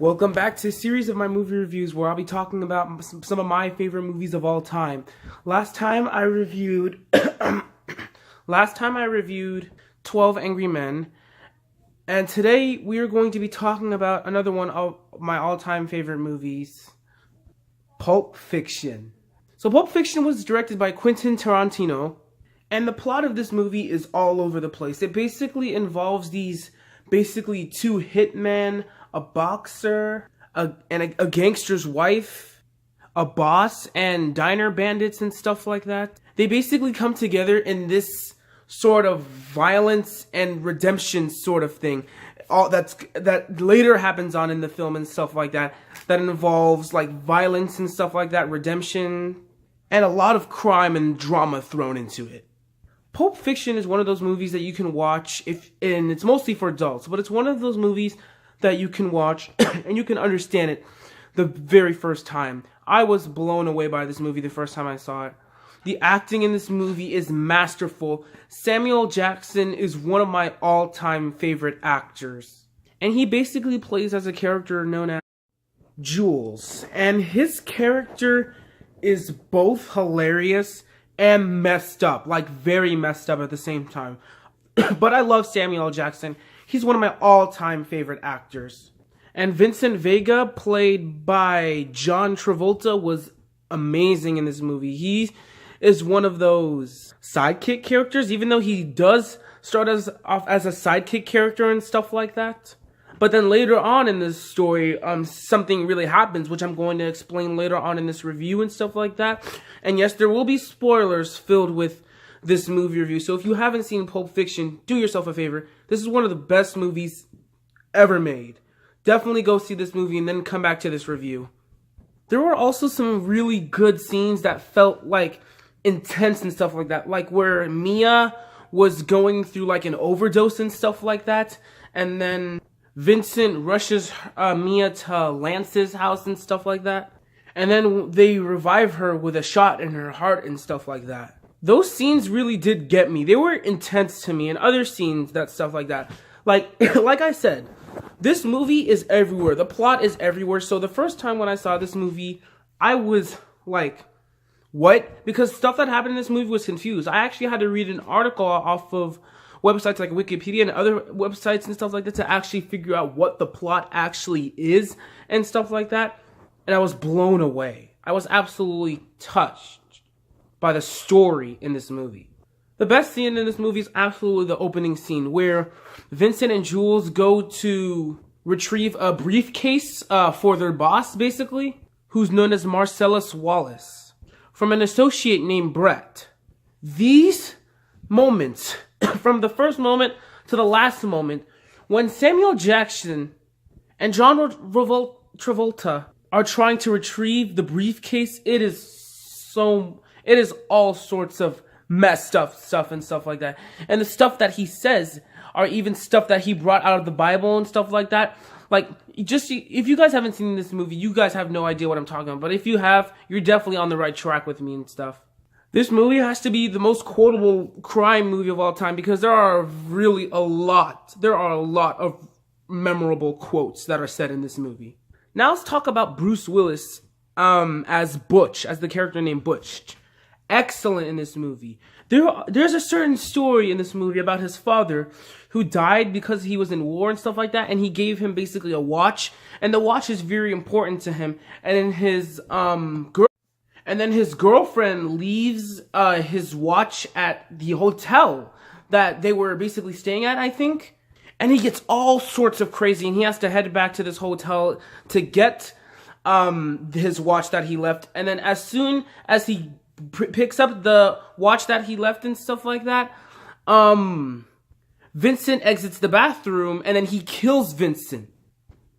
Welcome back to a series of my movie reviews where I'll be talking about some of my favorite movies of all time. Last time I reviewed 12 Angry Men, and today we are going to be talking about another one of my all-time favorite movies, Pulp Fiction. So Pulp Fiction was directed by Quentin Tarantino, and the plot of this movie is all over the place. It basically involves these two hitmen, a boxer, and a gangster's wife, a boss, and diner bandits and stuff like that. They basically come together in this sort of violence and redemption sort of thing. That later happens on in the film and stuff like that. That involves like violence and stuff like that, redemption, and a lot of crime and drama thrown into it. Pulp Fiction is one of those movies that you can watch and it's mostly for adults, but it's one of those movies that you can watch and you can understand it the very first time. I was blown away by this movie the first time I saw it. The acting in this movie is masterful. Samuel Jackson is one of my all-time favorite actors. And he basically plays as a character known as Jules. And his character is both hilarious and messed up. Like, very messed up at the same time. But I love Samuel Jackson. He's one of my all-time favorite actors. And Vincent Vega, played by John Travolta, was amazing in this movie. He is one of those sidekick characters, even though he does start off as a sidekick character and stuff like that. But then later on in this story, something really happens, which I'm going to explain later on in this review and stuff like that. And yes, there will be spoilers filled with this movie review. So if you haven't seen Pulp Fiction, do yourself a favor. This is one of the best movies ever made. Definitely go see this movie and then come back to this review. There were also some really good scenes that felt like intense and stuff like that. Like where Mia was going through like an overdose and stuff like that. And then Vincent rushes Mia to Lance's house and stuff like that. And then they revive her with a shot in her heart and stuff like that. Those scenes really did get me. They were intense to me, and other scenes, that stuff like that. Like I said, this movie is everywhere. The plot is everywhere. So the first time when I saw this movie, I was like, what? Because stuff that happened in this movie was confused. I actually had to read an article off of websites like Wikipedia and other websites and stuff like that to actually figure out what the plot actually is and stuff like that. And I was blown away. I was absolutely touched by the story in this movie. The best scene in this movie is absolutely the opening scene where Vincent and Jules go to retrieve a briefcase for their boss, basically, who's known as Marcellus Wallace, from an associate named Brett. These moments, from the first moment to the last moment, when Samuel Jackson and John Travolta are trying to retrieve the briefcase, it is all sorts of messed up stuff and stuff like that. And the stuff that he says are even stuff that he brought out of the Bible and stuff like that. Like, just, if you guys haven't seen this movie, you guys have no idea what I'm talking about. But if you have, you're definitely on the right track with me and stuff. This movie has to be the most quotable crime movie of all time because there are a lot of memorable quotes that are said in this movie. Now let's talk about Bruce Willis as Butch, as the character named Butch. Excellent in this movie. There's a certain story in this movie about his father who died because he was in war and stuff like that, and he gave him basically a watch, and the watch is very important to him. And then his girlfriend leaves his watch at the hotel that they were basically staying at, I think. And he gets all sorts of crazy, and he has to head back to this hotel to get his watch that he left. And then as soon as he picks up the watch that he left and stuff like that, Vincent exits the bathroom, and then he kills Vincent.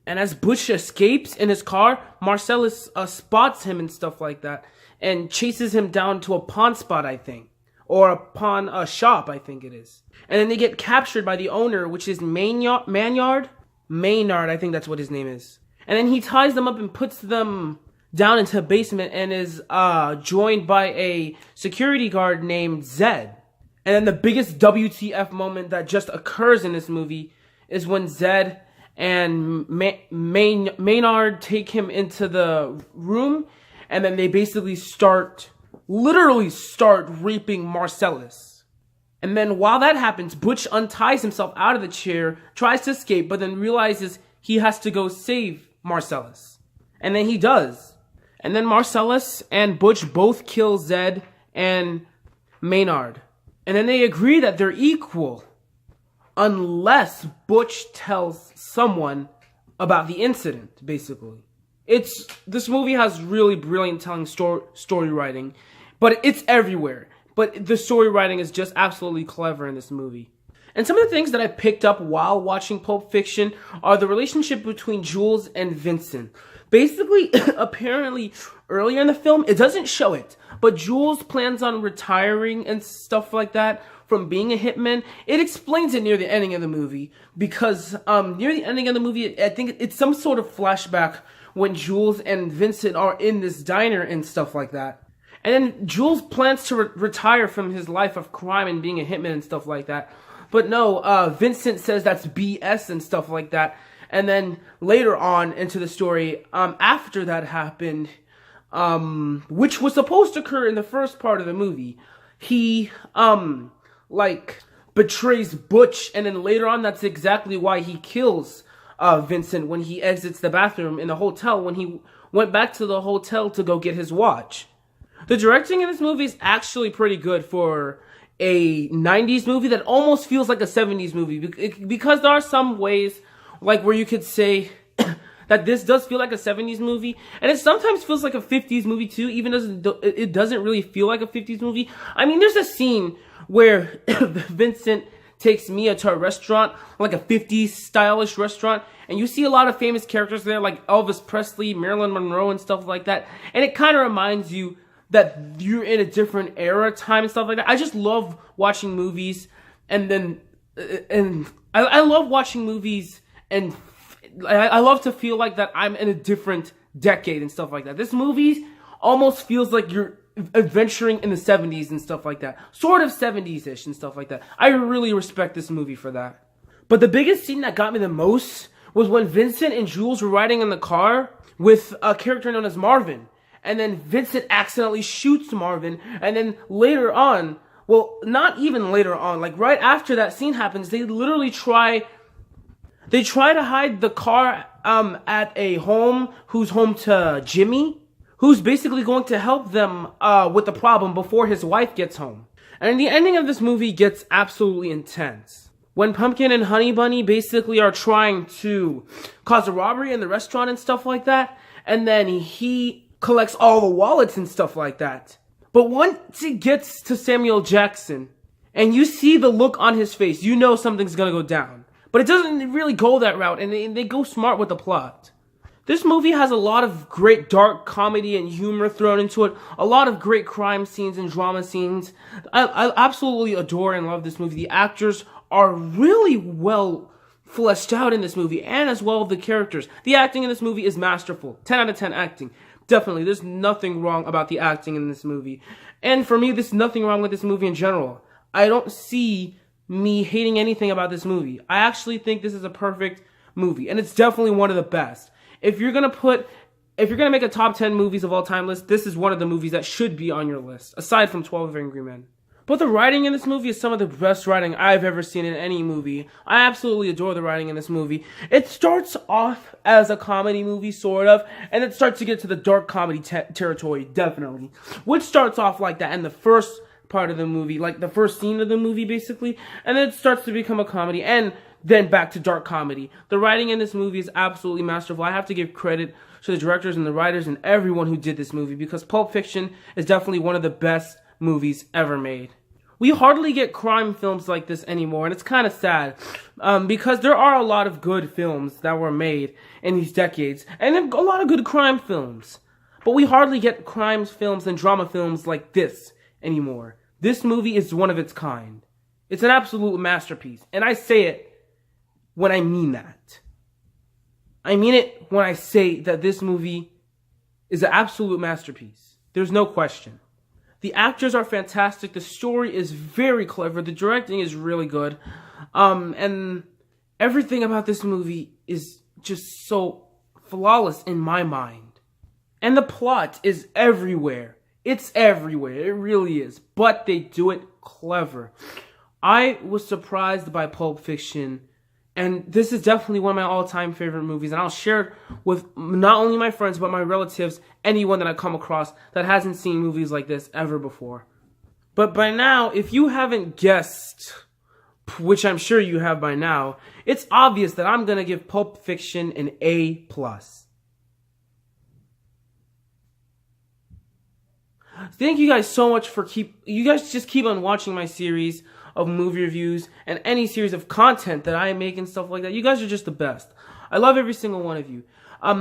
And as Butch escapes in his car, Marcellus spots him and stuff like that, and chases him down to a pawn spot, I think. Or a pawn shop, I think it is. And then they get captured by the owner, which is Maynard, I think that's what his name is. And then he ties them up and puts them down into a basement and is joined by a security guard named Zed. And then the biggest WTF moment that just occurs in this movie is when Zed and Maynard take him into the room, and then they basically literally start raping Marcellus. And then while that happens, Butch unties himself out of the chair, tries to escape, but then realizes he has to go save Marcellus. And then he does. And then Marcellus and Butch both kill Zed and Maynard. And then they agree that they're equal, unless Butch tells someone about the incident, basically. This movie has really brilliant telling story writing, but it's everywhere. But the story writing is just absolutely clever in this movie. And some of the things that I picked up while watching Pulp Fiction are the relationship between Jules and Vincent. Basically, apparently, earlier in the film, it doesn't show it, but Jules plans on retiring and stuff like that from being a hitman. It explains it near the ending of the movie, because near the ending of the movie, I think it's some sort of flashback when Jules and Vincent are in this diner and stuff like that. And then Jules plans to retire from his life of crime and being a hitman and stuff like that. But no, Vincent says that's BS and stuff like that. And then later on into the story, after that happened, which was supposed to occur in the first part of the movie, he, betrays Butch. And then later on, that's exactly why he kills Vincent when he exits the bathroom in the hotel, when he went back to the hotel to go get his watch. The directing in this movie is actually pretty good for a 90s movie that almost feels like a 70s movie, because there are some ways like where you could say that this does feel like a 70s movie, and it sometimes feels like a 50s movie too, even though it doesn't really feel like a 50s movie. I mean, there's a scene where Vincent takes Mia to a restaurant, like a 50s stylish restaurant, and you see a lot of famous characters there, like Elvis Presley, Marilyn Monroe, and stuff like that, and it kind of reminds you that you're in a different era, time, and stuff like that. I just love watching movies, and I love watching movies, and I love to feel like that I'm in a different decade and stuff like that. This movie almost feels like you're adventuring in the 70s and stuff like that. Sort of 70s-ish and stuff like that. I really respect this movie for that. But the biggest scene that got me the most was when Vincent and Jules were riding in the car with a character known as Marvin. And then Vincent accidentally shoots Marvin. And then later on, well, not even later on, like right after that scene happens, they literally try to hide the car at a home who's home to Jimmy, who's basically going to help them with the problem before his wife gets home. And the ending of this movie gets absolutely intense. When Pumpkin and Honey Bunny basically are trying to cause a robbery in the restaurant and stuff like that, and then he collects all the wallets and stuff like that. But once it gets to Samuel Jackson, and you see the look on his face, you know something's gonna go down. But it doesn't really go that route, and they go smart with the plot. This movie has a lot of great dark comedy and humor thrown into it, a lot of great crime scenes and drama scenes. I absolutely adore and love this movie. The actors are really well fleshed out in this movie, and as well the characters. The acting in this movie is masterful. 10 out of 10 acting. Definitely, there's nothing wrong about the acting in this movie. And for me, there's nothing wrong with this movie in general. I don't see me hating anything about this movie. I actually think this is a perfect movie, and it's definitely one of the best. If you're gonna make a top 10 movies of all time list, this is one of the movies that should be on your list, aside from 12 Angry Men. But the writing in this movie is some of the best writing I've ever seen in any movie. I absolutely adore the writing in this movie. It starts off as a comedy movie, sort of, and it starts to get to the dark comedy territory, definitely. Which starts off like that in the first part of the movie, like the first scene of the movie, basically, and then it starts to become a comedy, and then back to dark comedy. The writing in this movie is absolutely masterful. I have to give credit to the directors and the writers and everyone who did this movie, because Pulp Fiction is definitely one of the best movies ever made. We hardly get crime films like this anymore, and it's kind of sad, because there are a lot of good films that were made in these decades, and a lot of good crime films. But we hardly get crime films and drama films like this anymore. This movie is one of its kind. It's an absolute masterpiece, and I say it when I mean that. I mean it when I say that this movie is an absolute masterpiece. There's no question. The actors are fantastic. The story is very clever. The directing is really good. And everything about this movie is just so flawless in my mind. And the plot is everywhere. It's everywhere. It really is. But they do it clever. I was surprised by Pulp Fiction. And this is definitely one of my all-time favorite movies. And I'll share it with not only my friends, but my relatives, anyone that I come across that hasn't seen movies like this ever before. But by now, if you haven't guessed, which I'm sure you have by now, it's obvious that I'm going to give Pulp Fiction an A+. Thank you guys so much for you guys just keep on watching my series of movie reviews and any series of content that I make and stuff like that. You guys are just the best. I love every single one of you.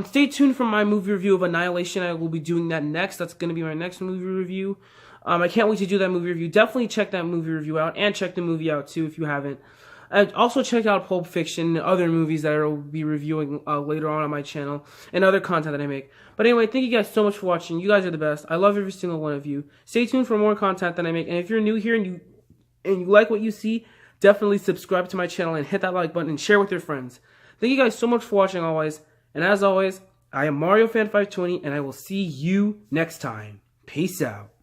Stay tuned for my movie review of Annihilation. I will be doing that next. That's going to be my next movie review. I can't wait to do that movie review. Definitely check that movie review out and check the movie out too if you haven't. And also check out Pulp Fiction and other movies that I will be reviewing later on my channel and other content that I make. But anyway, thank you guys so much for watching. You guys are the best. I love every single one of you. Stay tuned for more content that I make. And if you're new here and you like what you see, definitely subscribe to my channel and hit that like button and share with your friends. Thank you guys so much for watching always. And as always, I am MarioFan520 and I will see you next time. Peace out.